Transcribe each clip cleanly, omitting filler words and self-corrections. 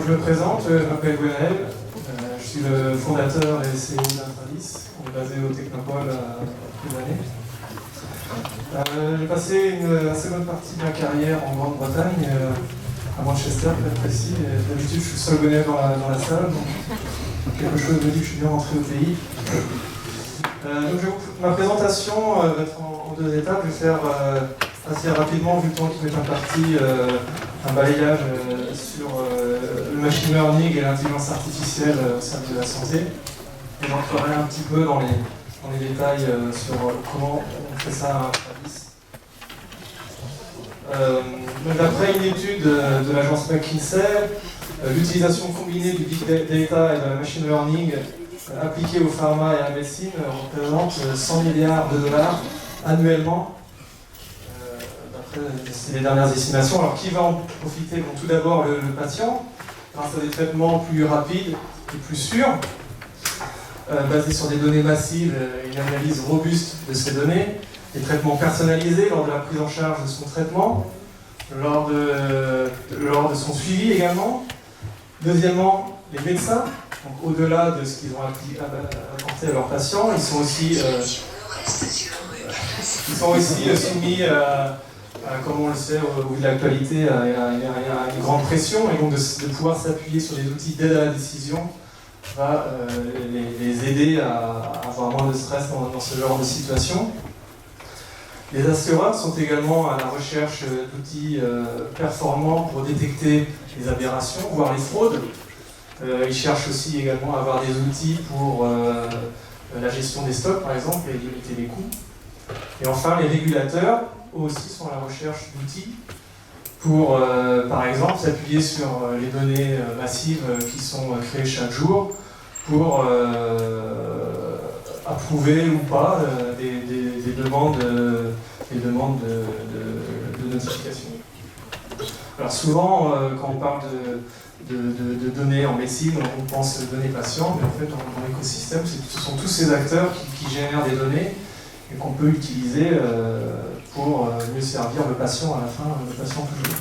je me présente, je m'appelle Gwenaël, je suis le fondateur et CEO d'Intralis, on est basé au Technopole depuis des années. J'ai passé la seconde partie de ma carrière en Grande-Bretagne, à Manchester, pour être précis. D'habitude, je suis seul Gwenaël dans la salle, donc quelque chose me dit que je suis bien rentré au pays. Ma présentation va être en deux étapes. Je vais faire assez rapidement, vu le temps qui m'est imparti, un balayage sur le machine learning et l'intelligence artificielle au service de la santé. Et j'entrerai un petit peu dans les détails sur comment on fait ça à Intralis. D'après une étude de l'agence McKinsey, l'utilisation combinée du big data et de la machine learning appliquée au pharma et à la médecine représente 100 milliards de dollars annuellement. C'est les dernières estimations. Alors qui va en profiter? Bon, tout d'abord le patient, grâce à des traitements plus rapides et plus sûrs, basés sur des données massives et une analyse robuste de ces données, des traitements personnalisés lors de la prise en charge de son traitement, lors de son suivi également. Deuxièmement, les médecins, donc au-delà de ce qu'ils ont apporté à leurs patients, ils sont aussi soumis comme on le sait au bout de l'actualité, à une grande pression, et donc de pouvoir s'appuyer sur des outils d'aide à la décision va les aider à avoir moins de stress dans ce genre de situation. Les assureurs sont également à la recherche d'outils performants pour détecter les aberrations, voire les fraudes. Ils cherchent aussi également à avoir des outils pour la gestion des stocks, par exemple, et limiter les coûts. Et enfin, les régulateurs aussi sont à la recherche d'outils pour, par exemple, s'appuyer sur les données massives qui sont créées chaque jour pour approuver ou pas des demandes de notification. Alors souvent, quand on parle de données en médecine, on pense données patients, mais en fait, dans l'écosystème, ce sont tous ces acteurs qui génèrent des données et qu'on peut utiliser pour mieux servir le patient à la fin, le patient toujours.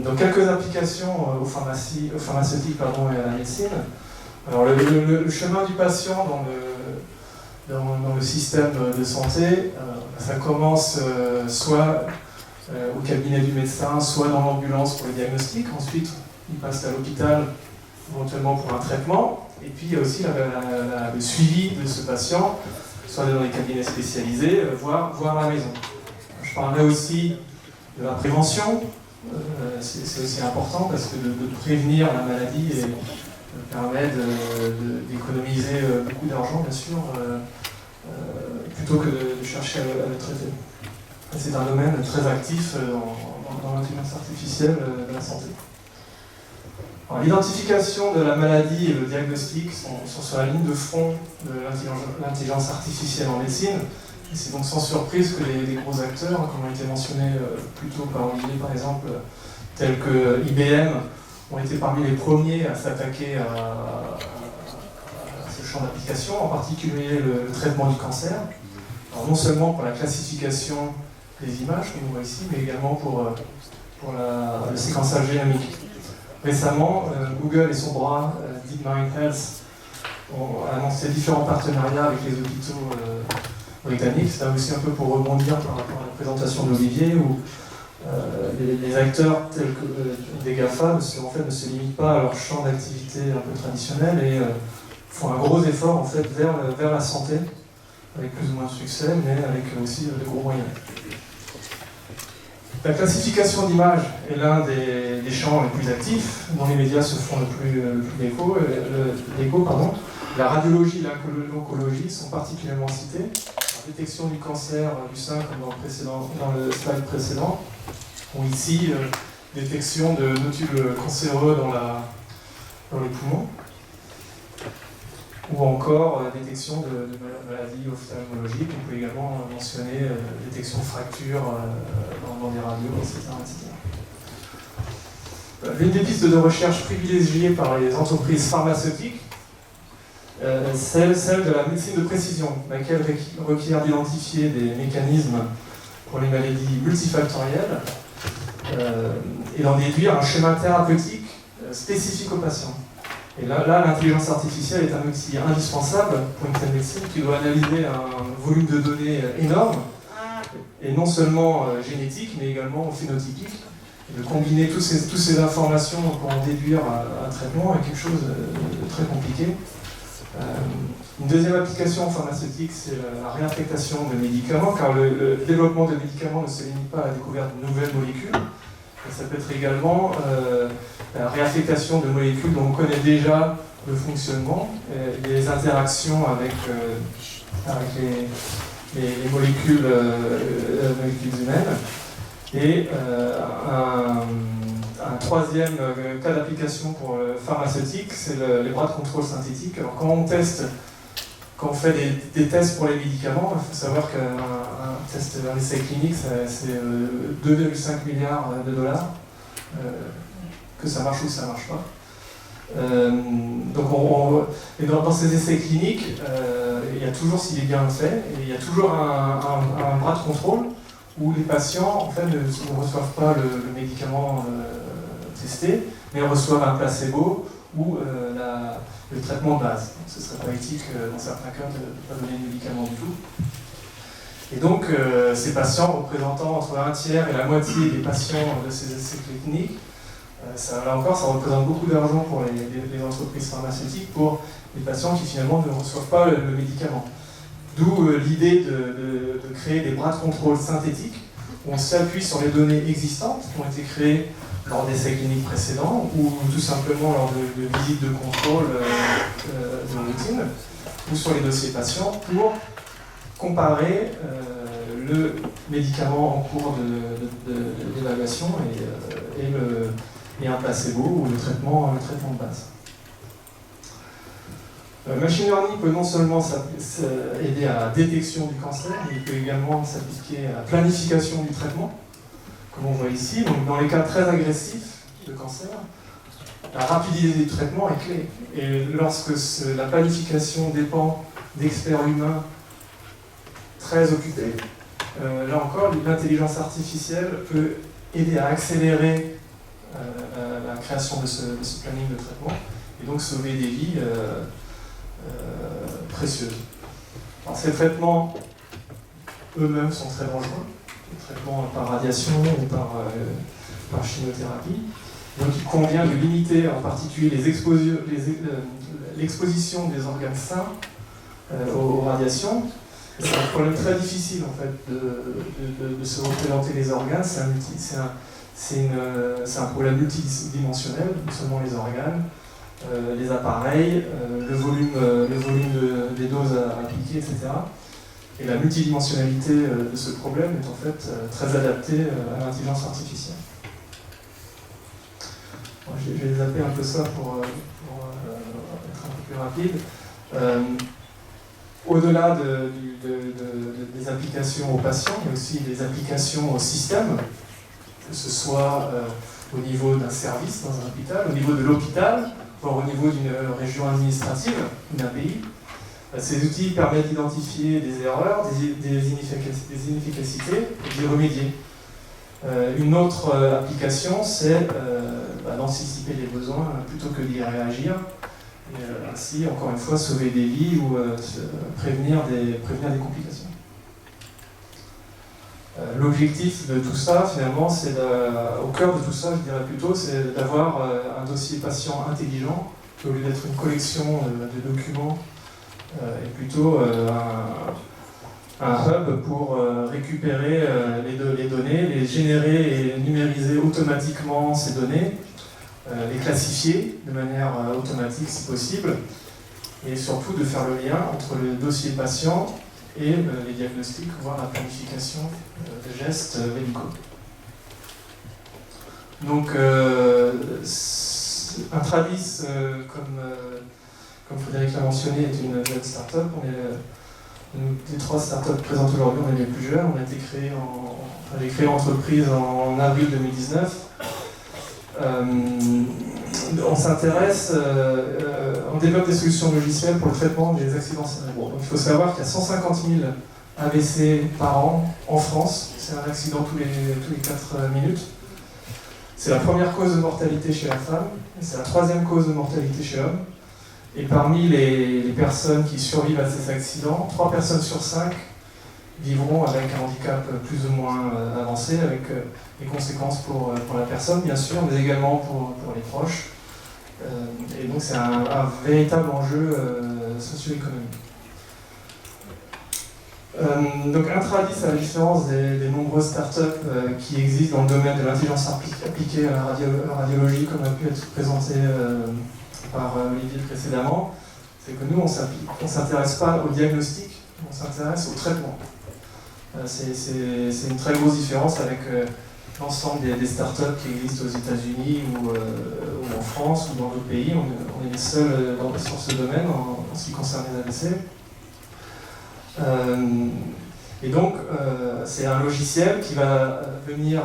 Donc quelques applications aux pharmaceutiques et à la médecine. Alors le chemin du patient dans le système de santé, ça commence soit au cabinet du médecin, soit dans l'ambulance pour le diagnostic. Ensuite, il passe à l'hôpital, éventuellement pour un traitement. Et puis il y a aussi le suivi de ce patient, soit dans les cabinets spécialisés, voire à la maison. Je parlerai aussi de la prévention. C'est aussi important parce que de prévenir la maladie permet d'économiser beaucoup d'argent, bien sûr, plutôt que de chercher à le traiter. C'est un domaine très actif dans l'intelligence artificielle de la santé. L'identification de la maladie et le diagnostic sont sur la ligne de front de l'intelligence artificielle en médecine. Et c'est donc sans surprise que les gros acteurs, comme ont été mentionnés plus tôt par Olivier par exemple, tels que IBM, ont été parmi les premiers à s'attaquer à ce champ d'application, en particulier le traitement du cancer. Alors, non seulement pour la classification des images, comme on voit ici, mais également pour le séquençage génomique. Récemment, Google et son bras DeepMind Health ont annoncé différents partenariats avec les hôpitaux britanniques. C'est aussi un peu pour rebondir par rapport à la présentation d'Olivier, où les acteurs tels que des GAFA ne se limitent pas à leur champ d'activité un peu traditionnel et font un gros effort en fait, vers la santé, avec plus ou moins de succès, mais avec aussi de gros moyens. La classification d'images est l'un des champs les plus actifs, dont les médias se font le plus l'écho. La radiologie et l'oncologie sont particulièrement citées. La détection du cancer du sein, comme dans le slide précédent, ou ici, détection de nodules cancéreux dans les poumons, ou encore détection de maladies ophtalmologiques. On peut également mentionner détection de fractures dans des radios, etc. L'une des pistes de recherche privilégiées par les entreprises pharmaceutiques, celle de la médecine de précision, laquelle requiert d'identifier des mécanismes pour les maladies multifactorielles et d'en déduire un schéma thérapeutique spécifiques aux patients. Et là l'intelligence artificielle est un outil indispensable pour une telle médecine qui doit analyser un volume de données énorme, et non seulement génétique, mais également phénotypique. Et de combiner toutes ces informations pour en déduire un traitement est quelque chose de très compliqué. Une deuxième application pharmaceutique, c'est la réaffectation de médicaments, car le développement de médicaments ne se limite pas à la découverte de nouvelles molécules. Et ça peut être également la réaffectation de molécules dont on connaît déjà le fonctionnement, et les interactions avec les molécules humaines. Et un troisième cas d'application pour le pharmaceutique, c'est les bras de contrôle synthétiques. Alors quand on fait des tests pour les médicaments, il faut savoir qu'un essai clinique, c'est 2,5 milliards de dollars, que ça marche ou que ça ne marche pas. Et dans ces essais cliniques, il y a toujours, s'il est bien fait, il y a toujours un bras de contrôle où les patients en fait, ne reçoivent pas le médicament testé, mais reçoivent un placebo ou le traitement de base. Donc, ce ne serait pas éthique dans certains cas de ne pas donner de médicament du tout. Et donc, ces patients représentant entre un tiers et la moitié des patients de ces essais cliniques, là encore, ça représente beaucoup d'argent pour les entreprises pharmaceutiques, pour les patients qui finalement ne reçoivent pas le médicament. D'où l'idée de créer des bras de contrôle synthétiques, où on s'appuie sur les données existantes qui ont été créées lors d'essais cliniques précédents, ou tout simplement lors de visites de contrôle de routine, ou sur les dossiers patients, pour comparer le médicament en cours d'évaluation et un placebo ou le traitement de base. Le machine learning peut non seulement aider à la détection du cancer, mais il peut également s'appliquer à la planification du traitement, comme on voit ici. Donc, dans les cas très agressifs de cancer, la rapidité du traitement est clé. Et lorsque la planification dépend d'experts humains très occupés, là encore, l'intelligence artificielle peut aider à accélérer la création de ce planning de traitement et donc sauver des vies précieuses. Alors, ces traitements eux-mêmes sont très dangereux, les traitements par radiation ou par chimiothérapie. Donc il convient de limiter en particulier l'exposition des organes sains aux radiations. C'est un problème très difficile en fait de se représenter les organes. C'est un problème multidimensionnel, non seulement les organes, les appareils, le volume des doses à appliquer, etc. Et la multidimensionnalité de ce problème est en fait très adaptée à l'intelligence artificielle. Bon, je vais zapper un peu ça pour être un peu plus rapide. Au-delà des applications aux patients, il y a aussi des applications au système, que ce soit au niveau d'un service dans un hôpital, au niveau de l'hôpital, voire au niveau d'une région administrative ou d'un pays. Ces outils permettent d'identifier des erreurs, des inefficacités et d'y remédier. Une autre application, c'est d'anticiper les besoins plutôt que d'y réagir. Et ainsi, encore une fois, sauver des vies ou prévenir des complications. L'objectif de tout ça, finalement, c'est au cœur de tout ça, je dirais plutôt, c'est d'avoir un dossier patient intelligent, au lieu d'être une collection de documents, et plutôt un hub pour récupérer les données, les générer et numériser automatiquement ces données, les classifier de manière automatique si possible, et surtout de faire le lien entre le dossier patient et les diagnostics, voire la planification de gestes médicaux. Donc, Intravis, comme Frédéric l'a mentionné, est une jeune start-up. Les 3 startups présentes aujourd'hui, on est les plus jeunes. J'ai créé l'entreprise en avril 2019. On s'intéresse, on développe des solutions logicielles pour le traitement des accidents cérébraux. Donc, il faut savoir qu'il y a 150 000 AVC par an en France. C'est un accident tous les 4 minutes. C'est la première cause de mortalité chez la femme, c'est la troisième cause de mortalité chez l'homme. Et parmi les personnes qui survivent à ces accidents, 3 personnes sur 5 vivront avec un handicap plus ou moins avancé, avec des conséquences pour la personne, bien sûr, mais également pour les proches. Et donc c'est un véritable enjeu socio-économique. Donc Intradis, à la différence des nombreuses startups qui existent dans le domaine de l'intelligence appliquée à la radiologie, comme a pu être présenté par Olivier précédemment, c'est que nous, on ne s'intéresse pas au diagnostic, on s'intéresse au traitement. C'est une très grosse différence avec l'ensemble des startups qui existent aux États-Unis ou en France ou dans d'autres pays. On est les seuls sur ce domaine en ce qui concerne les AVC. Et donc, c'est un logiciel qui va venir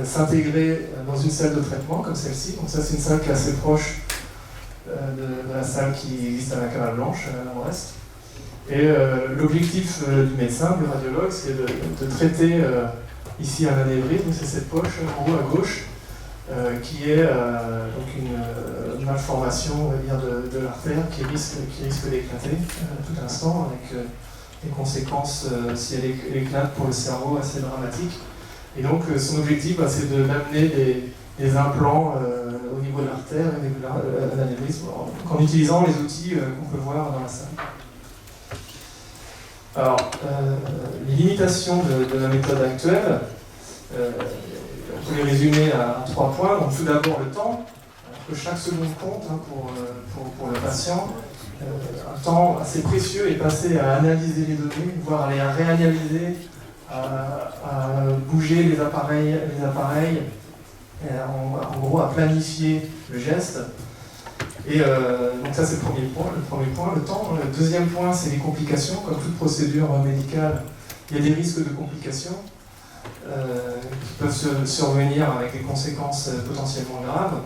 s'intégrer dans une salle de traitement comme celle-ci. Donc ça, c'est une salle qui est assez proche de la salle qui existe à la Cavale Blanche, à nord-ouest. Et l'objectif du médecin, du radiologue, c'est de traiter ici un anévrisme, c'est cette poche en haut à gauche, qui est donc une malformation, on va dire, de l'artère qui risque d'éclater à tout instant, avec des conséquences, si elle éclate pour le cerveau, assez dramatiques. Et donc son objectif, c'est d'amener des implants au niveau de l'artère et de l'anévrisme, en utilisant les outils qu'on peut voir dans la salle. Alors, les limitations de la méthode actuelle, on peut les résumer à 3 points. Donc tout d'abord le temps, alors que chaque seconde compte pour le patient. Un temps assez précieux est passé à analyser les données, voire à les réanalyser, à bouger les appareils en gros à planifier le geste. Et donc ça c'est le premier point, le temps. Le deuxième point, c'est les complications. Comme toute procédure médicale, il y a des risques de complications qui peuvent survenir avec des conséquences potentiellement graves.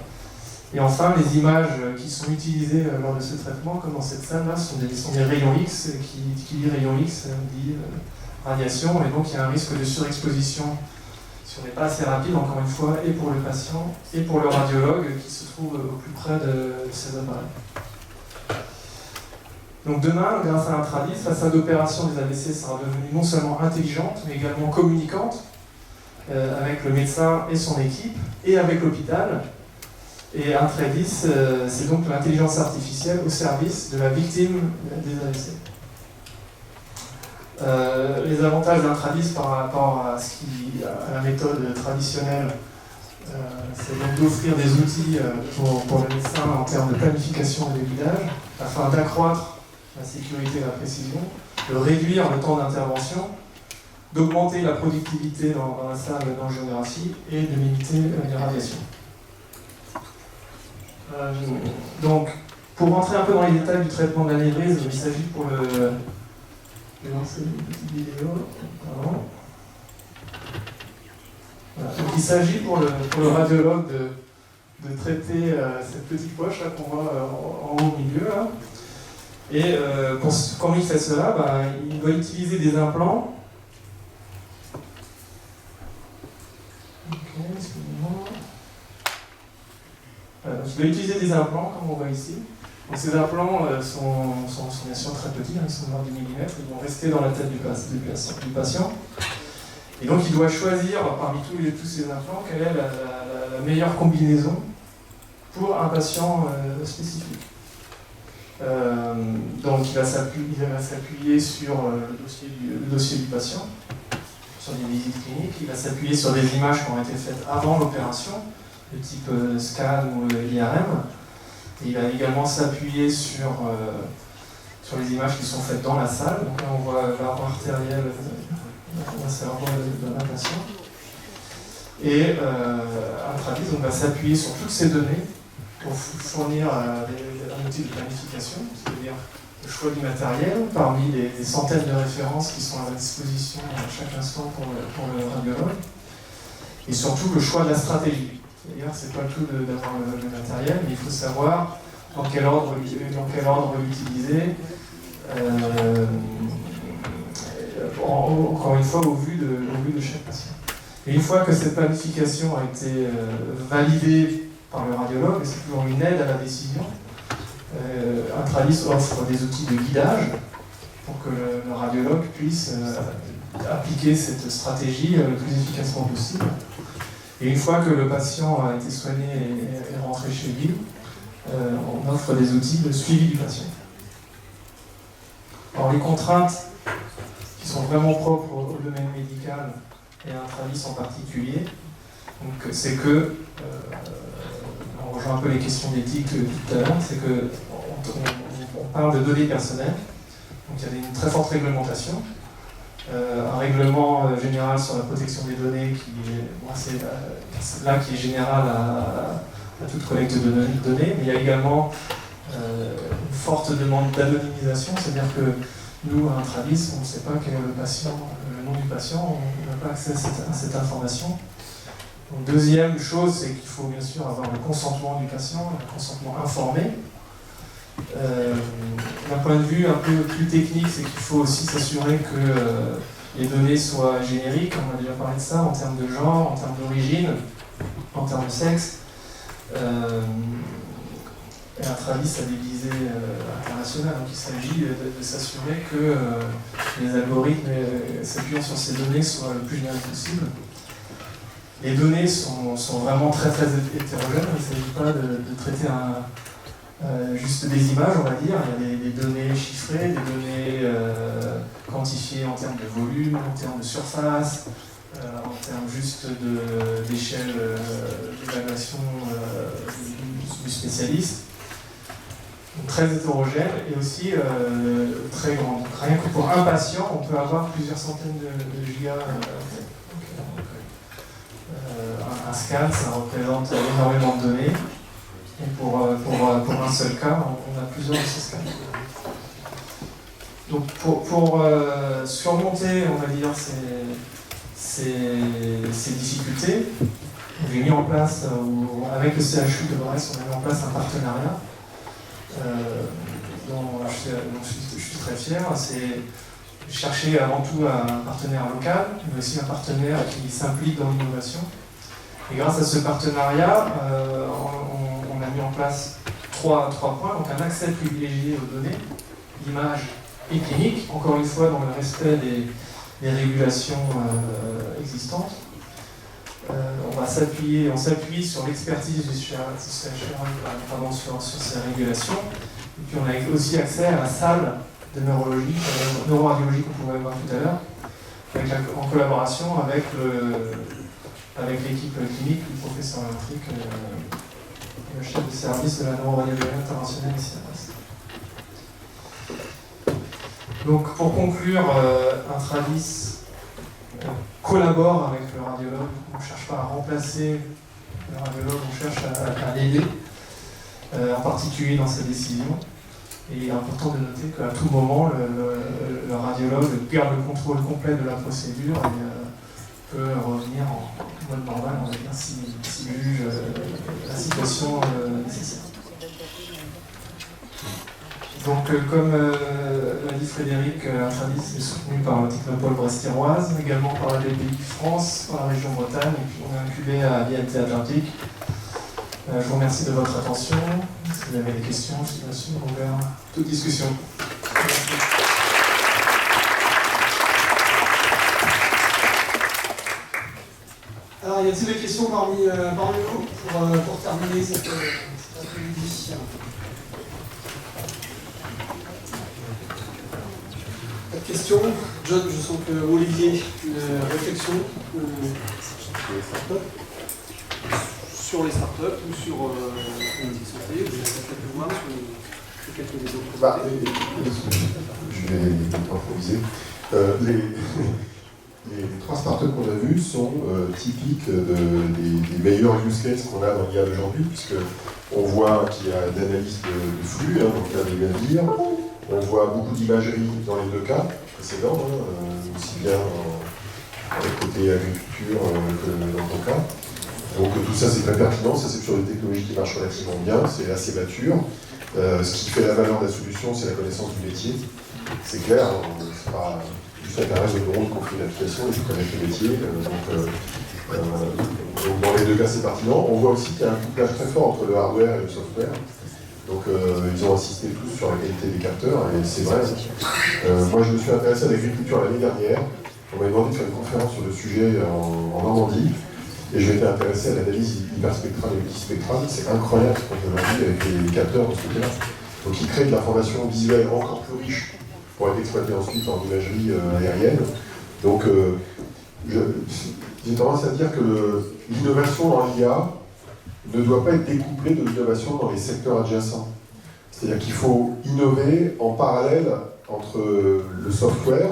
Et enfin, les images qui sont utilisées lors de ce traitement, comme dans cette salle-là, sont des rayons X, qui dit rayon X, dit radiation, et donc il y a un risque de surexposition si on n'est pas assez rapide, encore une fois, et pour le patient, et pour le radiologue qui se trouve au plus près de ces appareils. Donc demain, grâce à Intradis, la salle d'opération des AVC sera devenue non seulement intelligente, mais également communicante, avec le médecin et son équipe, et avec l'hôpital. Et Intradis, c'est donc l'intelligence artificielle au service de la victime des AVC. Les avantages d'Intradis par rapport à la méthode traditionnelle, c'est donc d'offrir des outils pour le médecin en termes de planification et de guidage, afin d'accroître la sécurité et la précision, de réduire le temps d'intervention, d'augmenter la productivité dans la salle d'angiographie et de limiter les radiations. Donc, pour rentrer un peu dans les détails du traitement de l'anévrisme, il s'agit pour le... Je vais lancer une petite vidéo. Pardon. Voilà. Donc, il s'agit pour le radiologue de traiter cette petite poche là qu'on voit en haut au milieu. Là. Et quand il fait cela, il doit utiliser des implants. Ok, excusez-moi. Il doit utiliser des implants, comme on voit ici. Donc ces implants sont bien sûr très petits, ils sont de 10 mm, ils vont rester dans la tête du patient. Et donc il doit choisir parmi tous ces implants quelle est la meilleure combinaison pour un patient spécifique. Donc il va s'appuyer sur le dossier du patient, sur des visites cliniques, il va s'appuyer sur des images qui ont été faites avant l'opération, de type scan ou IRM. Et il va également s'appuyer sur les images qui sont faites dans la salle. Donc là on voit l'arbre artériel dans le cerveau d'un patient. Et Intradis va s'appuyer sur toutes ces données pour fournir un outil de planification, c'est-à-dire le choix du matériel parmi les centaines de références qui sont à la disposition à chaque instant pour le radiologue, et surtout le choix de la stratégie. C'est-à-dire c'est pas le tout d'avoir le matériel, mais il faut savoir dans quel ordre l'utiliser, encore une fois au vu de chaque patient. Et une fois que cette planification a été validée par le radiologue, et c'est toujours une aide à la décision, Intralis offre des outils de guidage pour que le radiologue puisse appliquer cette stratégie le plus efficacement possible. Et une fois que le patient a été soigné et est rentré chez lui, on offre des outils de suivi du patient. Alors les contraintes qui sont vraiment propres au domaine médical et à Intralis en particulier, c'est que, on rejoint un peu les questions d'éthique tout à l'heure, c'est que on parle de données personnelles, donc il y a une très forte réglementation, un règlement général sur la protection des données qui est général à toute collecte de données, mais il y a également une forte demande d'anonymisation, c'est-à-dire que nous, à Intralis, on ne sait pas quel est le nom du patient, on n'a pas accès à cette information. Donc, deuxième chose, c'est qu'il faut bien sûr avoir le consentement du patient, un consentement informé. D'un point de vue un peu plus technique, c'est qu'il faut aussi s'assurer que les données soient génériques, on a déjà parlé de ça, en termes de genre, en termes d'origine, en termes de sexe. Et Intralis a des visées internationales, donc il s'agit de s'assurer que les algorithmes s'appuyant sur ces données soient le plus génériques possible. Les données sont vraiment très très hétérogènes, il ne s'agit pas de traiter juste des images, on va dire. Il y a des données chiffrées, des données quantifiées en termes de volume, en termes de surface, en termes juste d'échelle d'évaluation du spécialiste. Donc, très hétérogène et aussi très grand. Donc, rien que pour un patient, on peut avoir plusieurs centaines de gigas. Un scan, ça représente énormément de données. Et pour un seul cas, on a plusieurs de ces scans. Donc pour surmonter, on va dire, ces difficultés, j'ai mis en place, avec le CHU de Brest, on a mis en place un partenariat dont je suis très fier. C'est chercher avant tout un partenaire local, mais aussi un partenaire qui s'implique dans l'innovation. Et grâce à ce partenariat, on a mis en place trois points. Donc un accès privilégié aux données, images et cliniques, encore une fois dans le respect des régulations existantes. On s'appuie sur l'expertise du CHR sur ces régulations. Et puis on a aussi accès à la salle de neuroradiologie qu'on pouvait voir tout à l'heure, en collaboration avec l'équipe clinique du professeur Latric, le chef de service de la neuroradiologie internationale ici à Brest. Donc pour conclure, Intralis collabore avec le radiologue, on ne cherche pas à remplacer le radiologue, on cherche à l'aider, en particulier dans ses décisions. Et il est important de noter qu'à tout moment, le radiologue garde le contrôle complet de la procédure et peut revenir en mode normal, on va dire, s'il juge la situation nécessaire. Donc, comme l'a dit Frédéric, Intralis est soutenu par la Technopole Brest-Thiroise, également par la BPI France, par la région Bretagne, et puis on est incubé à l'INT Atlantique. Je vous remercie de votre attention. Si vous avez des questions, je suis bien sûr ouvert à toute discussion. Merci. Alors, y a-t-il des questions parmi nous pour terminer cet après-midi? Pas de questions? John, je sens que Olivier, une réflexion sur les startups ou sur la santé, vous avez quelques mois sur quelques des autres. Je vais improviser. Les trois startups qu'on a vues sont typiques des meilleurs use cases qu'on a dans l'IA aujourd'hui, puisqu'on voit qu'il y a de l'analyse de flux, dans le cas des navires, on voit beaucoup d'imagerie dans les deux cas précédents, aussi bien côté agriculture que dans ton cas. Donc tout ça c'est très pertinent, ça c'est sur des technologies qui marchent relativement bien, c'est assez mature. Ce qui fait la valeur de la solution, c'est la connaissance du métier. C'est clair, c'est pas juste intéresse de neurones qui ont fait une application et qui connaissent le métier. Donc dans les deux cas, c'est pertinent. On voit aussi qu'il y a un couplage très fort entre le hardware et le software. Donc ils ont insisté tous sur la qualité des capteurs, et c'est vrai. Moi, je me suis intéressé à l'agriculture l'année dernière. On m'a demandé de faire une conférence sur le sujet en Normandie, et j'ai été intéressé à l'analyse hyperspectrale et multispectrale. C'est incroyable ce qu'on peut dire avec les capteurs dans ce côté-là. Donc ils créent de l'information visuelle encore plus riche pour être exploitée ensuite en imagerie aérienne. Donc j'ai tendance à dire que l'innovation dans l'IA ne doit pas être découplée de l'innovation dans les secteurs adjacents. C'est-à-dire qu'il faut innover en parallèle entre le software,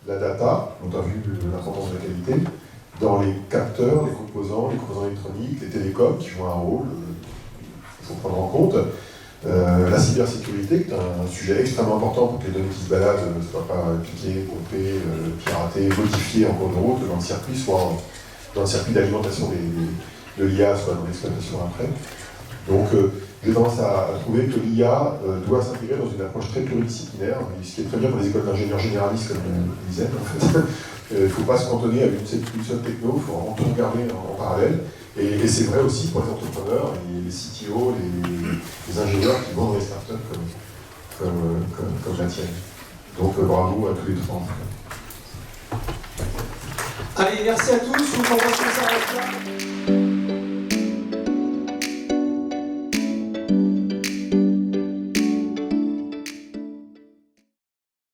la data, dont on a vu l'importance de la qualité, dans les capteurs, les composants électroniques, les télécoms qui jouent un rôle, il faut prendre en compte. La cybersécurité, qui est un sujet extrêmement important pour que les données qui se baladent ne soient pas piquées, pompées, piratées, modifiées en cours de route dans le circuit, soit dans le circuit d'alimentation de l'IA, soit dans l'exploitation après. Donc j'ai tendance à trouver que l'IA doit s'intégrer dans une approche très pluridisciplinaire, ce qui est très bien pour les écoles d'ingénieurs généralistes comme disait en fait. Il ne faut pas se cantonner à une seule techno, il faut vraiment tout regarder en parallèle. Et c'est vrai aussi pour les entrepreneurs, les CTO, les ingénieurs qui vont dans les startups comme la tienne. Donc bravo à tous les trois. Allez, merci à tous. Je vous propose qu'on s'arrête là.